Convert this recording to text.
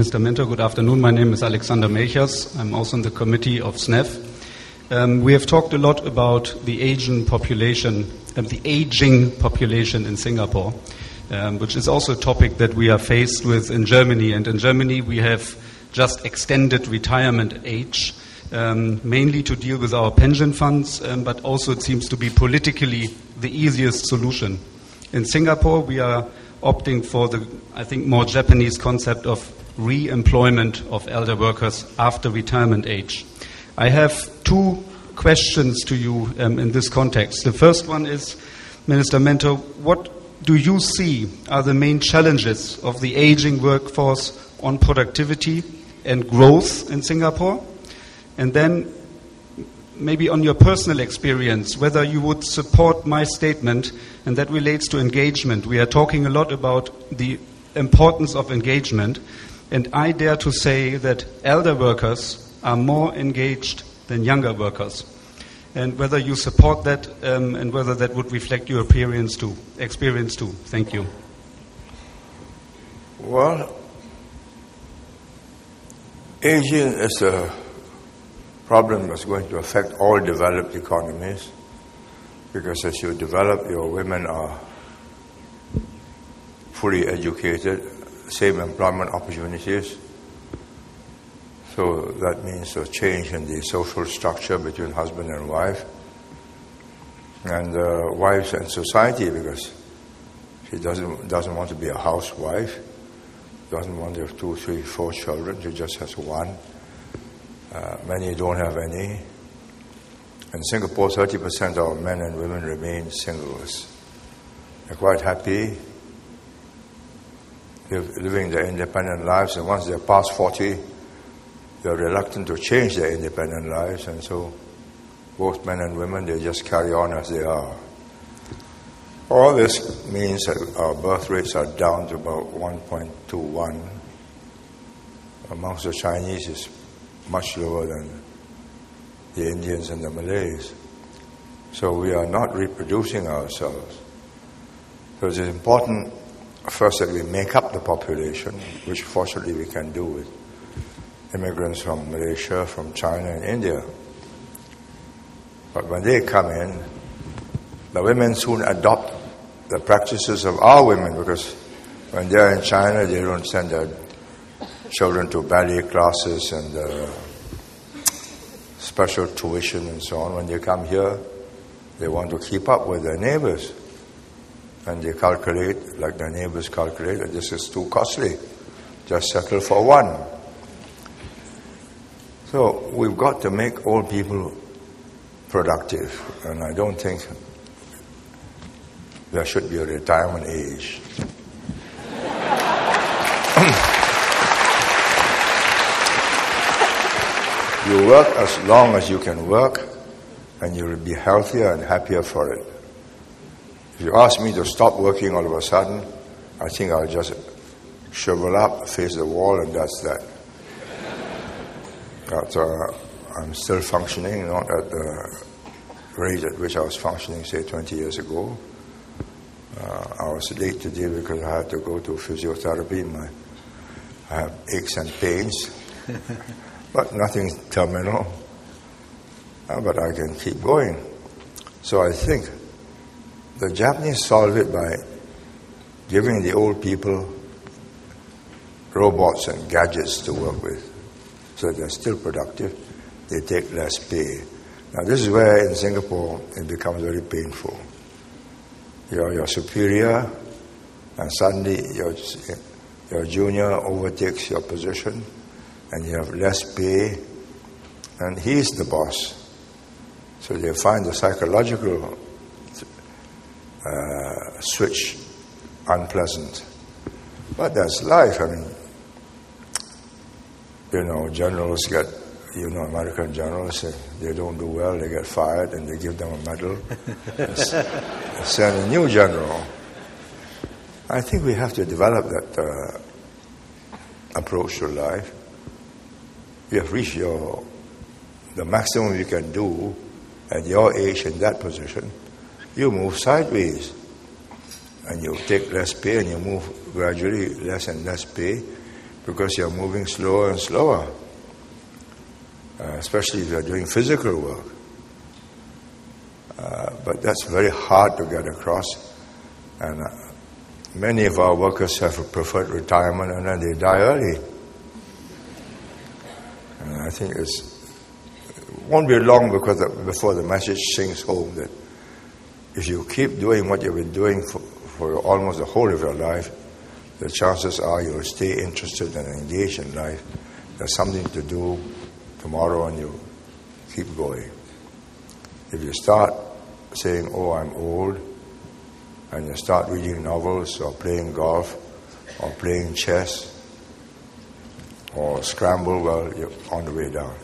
Mr. Mentor, good afternoon. My name is Alexander Melchers. I'm also on the committee of SNEF. We have talked a lot about the aging population in Singapore, which is also a topic that we are faced with in Germany. And in Germany, we have just extended retirement age, mainly to deal with our pension funds, but also it seems to be politically the easiest solution. In Singapore, we are opting for the, I think, more Japanese concept of re-employment of elder workers after retirement age. I have two questions to you in this context. The first one is, Minister Mentor, what do you see are the main challenges of the aging workforce on productivity and growth in Singapore? And then maybe on your personal experience, whether you would support my statement, and that relates to engagement. We are talking a lot about the importance of engagement, and I dare to say that elder workers are more engaged than younger workers. And whether you support that, and whether that would reflect your experience too. Thank you. Well, aging is a problem that's going to affect all developed economies, because as you develop, your women are fully educated, same employment opportunities. So that means a change in the social structure between husband and wife, and wives and society, because she doesn't want to be a housewife, doesn't want to have 2, 3, 4 children. She just has one. Many don't have any. In Singapore, 30% of men and women remain singles. They're quite happy. They're living their independent lives, and once they're past 40, they're reluctant to change their independent lives, and so both men and women, they just carry on as they are. All this means that our birth rates are down to about 1.21. Amongst the Chinese, it's much lower than the Indians and the Malays. So we are not reproducing ourselves. So it is important, first, that we make up the population, which fortunately we can do with immigrants from Malaysia, from China and India. But when they come in, the women soon adopt the practices of our women, because when they are in China, they don't send their children to ballet classes and special tuition and so on. When they come here, they want to keep up with their neighbors. And they calculate, like their neighbors calculate, that this is too costly. Just settle for one. So we've got to make old people productive. And I don't think there should be a retirement age. You work as long as you can work, and you will be healthier and happier for it. If you ask me to stop working all of a sudden, I think I'll just shrivel up, face the wall, and that's that. But I'm still functioning, not at the rate at which I was functioning, say, 20 years ago. I was late today because I had to go to physiotherapy. I have aches and pains. But nothing terminal. But I can keep going. So I think the Japanese solve it by giving the old people robots and gadgets to work with. So they're still productive. They take less pay. Now this is where in Singapore it becomes very painful. You're your superior, and suddenly your junior overtakes your position, and you have less pay, and he's the boss. So they find the psychological switch unpleasant. But that's life. I mean, generals get, American generals, they don't do well, they get fired, and they give them a medal. Send a new general. I think we have to develop that approach to life. You have reached the maximum you can do at your age in that position. You move sideways, and you take less pay, and you move gradually less and less pay, because you're moving slower and slower, especially if you're doing physical work. But that's very hard to get across, and many of our workers have a preferred retirement and then they die early. And I think it won't be long before the message sinks home that if you keep doing what you've been doing for almost the whole of your life, the chances are you'll stay interested and engaged in life. There's something to do tomorrow and you keep going. If you start saying, oh, I'm old, and you start reading novels or playing golf or playing chess or scramble, well, you're on the way down.